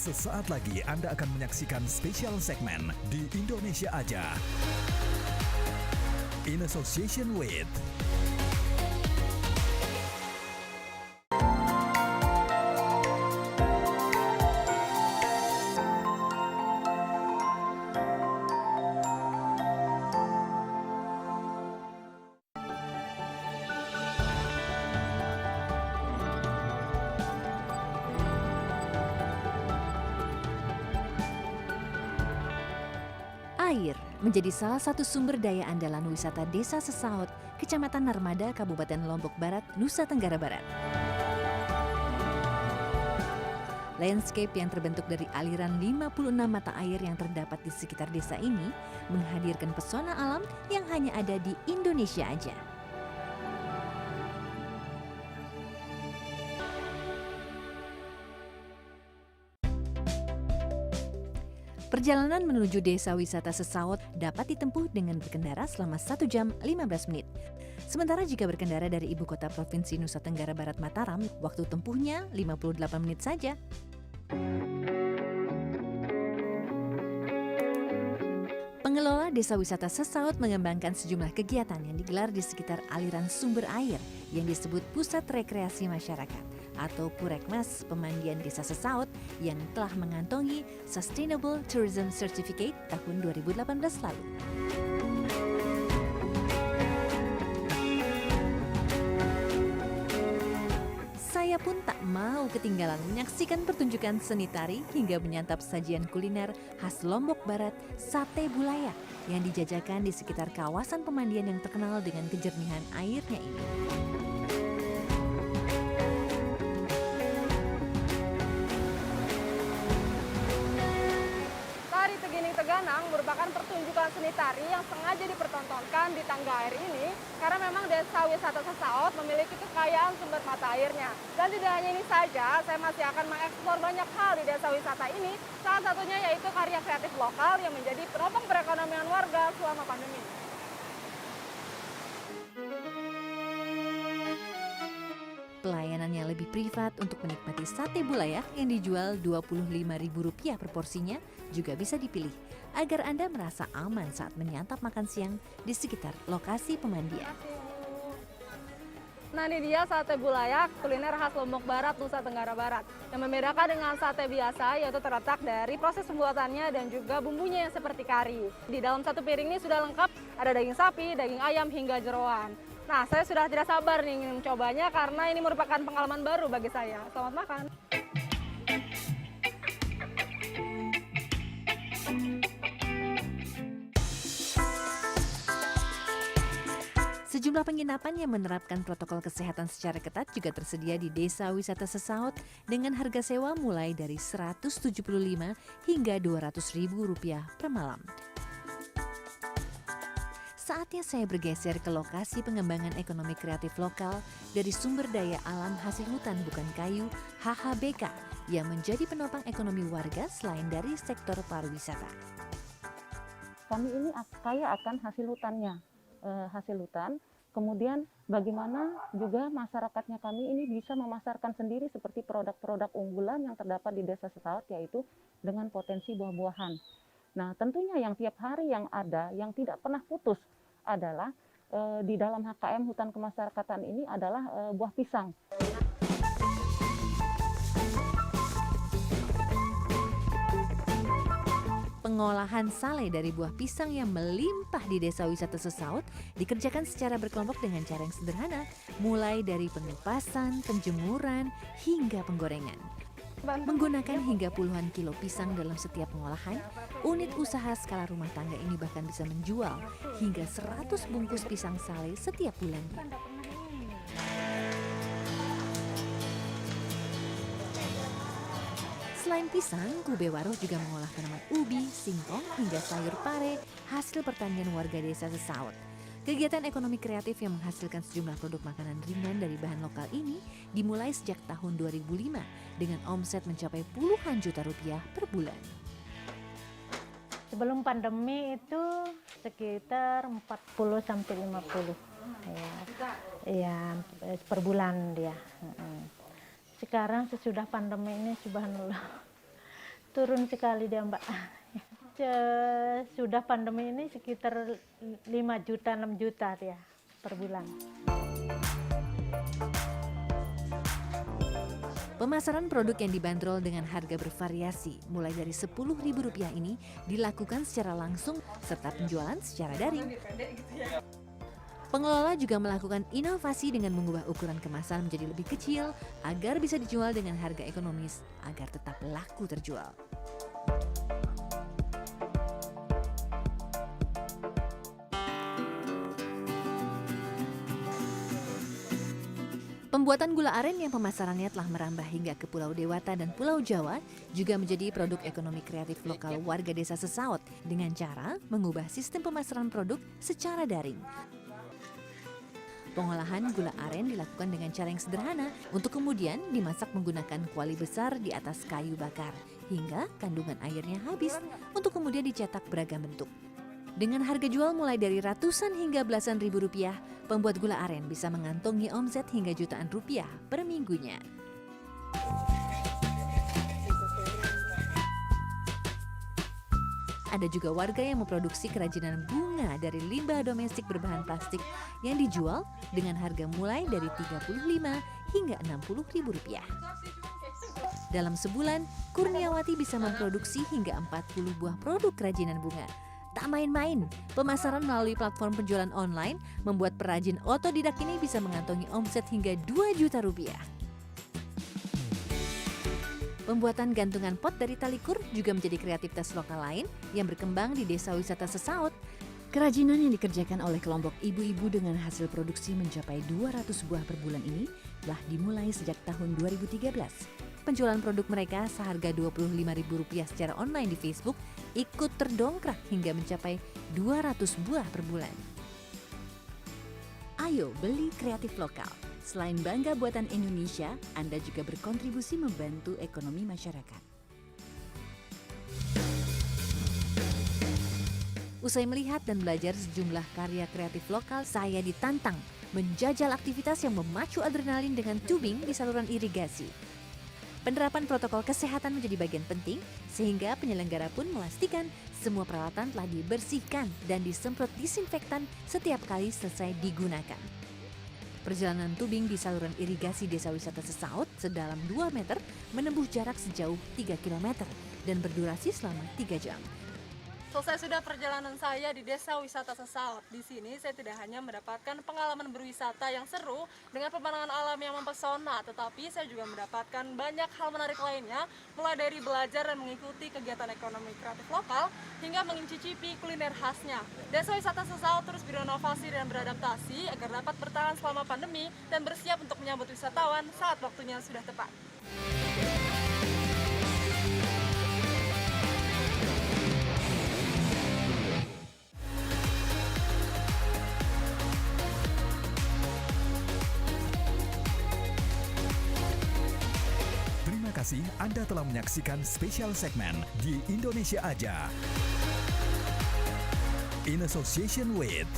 Sesaat lagi Anda akan menyaksikan spesial segmen di Indonesia Aja. In association with Air menjadi salah satu sumber daya andalan wisata Desa Sesaut, Kecamatan Narmada, Kabupaten Lombok Barat, Nusa Tenggara Barat. Landscape yang terbentuk dari aliran 56 mata air yang terdapat di sekitar desa ini menghadirkan pesona alam yang hanya ada di Indonesia aja. Perjalanan menuju desa wisata Sesaut dapat ditempuh dengan berkendara selama 1 jam 15 menit. Sementara jika berkendara dari ibu kota provinsi Nusa Tenggara Barat Mataram, waktu tempuhnya 58 menit saja. Pengelola Desa Wisata Sesaut mengembangkan sejumlah kegiatan yang digelar di sekitar aliran sumber air yang disebut Pusat Rekreasi Masyarakat atau Purekmas Pemandian Desa Sesaut yang telah mengantongi Sustainable Tourism Certificate tahun 2018 lalu. Saya pun tak mau ketinggalan menyaksikan pertunjukan seni tari hingga menyantap sajian kuliner khas Lombok Barat, sate bulayak yang dijajakan di sekitar kawasan pemandian yang terkenal dengan kejernihan airnya ini. Tari Tegining Teganang merupakan pertunjukan seni tari yang sengaja dipertontonkan di tangga air ini karena memang Desa Wisata Sesaut memiliki kekayaan sumber mata airnya. Dan tidak hanya ini saja, saya masih akan mengeksplor banyak hal di desa wisata ini, salah satunya yaitu karya kreatif lokal yang menjadi penopang perekonomian warga selama pandemi. Pelayanan yang lebih privat untuk menikmati sate bulayak yang dijual Rp25.000 per porsinya juga bisa dipilih agar Anda merasa aman saat menyantap makan siang di sekitar lokasi pemandian. Nah, ini dia sate bulayak, kuliner khas Lombok Barat, Nusa Tenggara Barat. Yang membedakan dengan sate biasa yaitu terletak dari proses pembuatannya dan juga bumbunya yang seperti kari. Di dalam satu piring ini sudah lengkap, ada daging sapi, daging ayam hingga jeroan. Nah, saya sudah tidak sabar nih ingin mencobanya karena ini merupakan pengalaman baru bagi saya. Selamat makan. Sejumlah penginapan yang menerapkan protokol kesehatan secara ketat juga tersedia di Desa Wisata Sesaut dengan harga sewa mulai dari Rp175 hingga Rp200.000 per malam. Saatnya saya bergeser ke lokasi pengembangan ekonomi kreatif lokal dari sumber daya alam hasil hutan bukan kayu HHBK yang menjadi penopang ekonomi warga selain dari sektor pariwisata. Kami ini kaya akan hasil hutannya, hasil hutan. Kemudian bagaimana juga masyarakatnya kami ini bisa memasarkan sendiri seperti produk-produk unggulan yang terdapat di Desa Sesaut yaitu dengan potensi buah-buahan. Nah, tentunya yang tiap hari yang ada, yang tidak pernah putus adalah di dalam HKM Hutan Kemasyarakatan ini adalah buah pisang. Pengolahan sale dari buah pisang yang melimpah di Desa Wisata Sesaut dikerjakan secara berkelompok dengan cara yang sederhana, mulai dari pengupasan, penjemuran, hingga penggorengan. Menggunakan hingga puluhan kilo pisang dalam setiap pengolahan, unit usaha skala rumah tangga ini bahkan bisa menjual hingga 100 bungkus pisang sale setiap bulannya. Selain pisang, Kube Waruh juga mengolah tanaman ubi, singkong, hingga sayur pare hasil pertanian warga Desa Sesaut. Kegiatan ekonomi kreatif yang menghasilkan sejumlah produk makanan ringan dari bahan lokal ini dimulai sejak tahun 2005 dengan omset mencapai puluhan juta rupiah per bulan. Sebelum pandemi itu sekitar 40 sampai 50 ya, per bulan dia. Sekarang sesudah pandemi ini subhanallah Turun sekali dia Mbak. Sudah pandemi ini sekitar 5 juta, 6 juta dia per bulan. Pemasaran produk yang dibanderol dengan harga bervariasi mulai dari Rp10.000 ini dilakukan secara langsung serta penjualan secara daring. Pengelola juga melakukan inovasi dengan mengubah ukuran kemasan menjadi lebih kecil agar bisa dijual dengan harga ekonomis agar tetap laku terjual. Pembuatan gula aren yang pemasarannya telah merambah hingga ke Pulau Dewata dan Pulau Jawa juga menjadi produk ekonomi kreatif lokal warga desa Sesaut dengan cara mengubah sistem pemasaran produk secara daring. Pengolahan gula aren dilakukan dengan cara yang sederhana untuk kemudian dimasak menggunakan kuali besar di atas kayu bakar hingga kandungan airnya habis untuk kemudian dicetak beragam bentuk. Dengan harga jual mulai dari ratusan hingga belasan ribu rupiah, pembuat gula aren bisa mengantongi omset hingga jutaan rupiah per minggunya. Ada juga warga yang memproduksi kerajinan bunga dari limbah domestik berbahan plastik yang dijual dengan harga mulai dari 35 hingga 60 ribu rupiah. Dalam sebulan, Kurniawati bisa memproduksi hingga 40 buah produk kerajinan bunga. Tak main-main, pemasaran melalui platform penjualan online membuat perajin otodidak ini bisa mengantongi omset hingga 2 juta rupiah. Pembuatan gantungan pot dari tali kur juga menjadi kreativitas lokal lain yang berkembang di Desa Wisata Sesaut. Kerajinan yang dikerjakan oleh kelompok ibu-ibu dengan hasil produksi mencapai 200 buah per bulan ini telah dimulai sejak tahun 2013. Penjualan produk mereka seharga Rp25.000 secara online di Facebook ikut terdongkrak hingga mencapai 200 buah per bulan. Ayo beli kreatif lokal. Selain bangga buatan Indonesia, Anda juga berkontribusi membantu ekonomi masyarakat. Usai melihat dan belajar sejumlah karya kreatif lokal, saya ditantang menjajal aktivitas yang memacu adrenalin dengan tubing di saluran irigasi. Penerapan protokol kesehatan menjadi bagian penting, sehingga penyelenggara pun memastikan semua peralatan telah dibersihkan dan disemprot disinfektan setiap kali selesai digunakan. Perjalanan tubing di saluran irigasi Desa Wisata Sesaut sedalam 2 meter menempuh jarak sejauh 3 km dan berdurasi selama 3 jam. Selesai sudah perjalanan saya di Desa Wisata Sesaut. Di sini saya tidak hanya mendapatkan pengalaman berwisata yang seru dengan pemandangan alam yang mempesona, tetapi saya juga mendapatkan banyak hal menarik lainnya, mulai dari belajar dan mengikuti kegiatan ekonomi kreatif lokal hingga mencicipi kuliner khasnya. Desa Wisata Sesaut terus berinovasi dan beradaptasi agar dapat bertahan selama pandemi dan bersiap untuk menyambut wisatawan saat waktunya sudah tepat. Terima kasih Anda telah menyaksikan spesial segmen di Indonesia Aja. In association with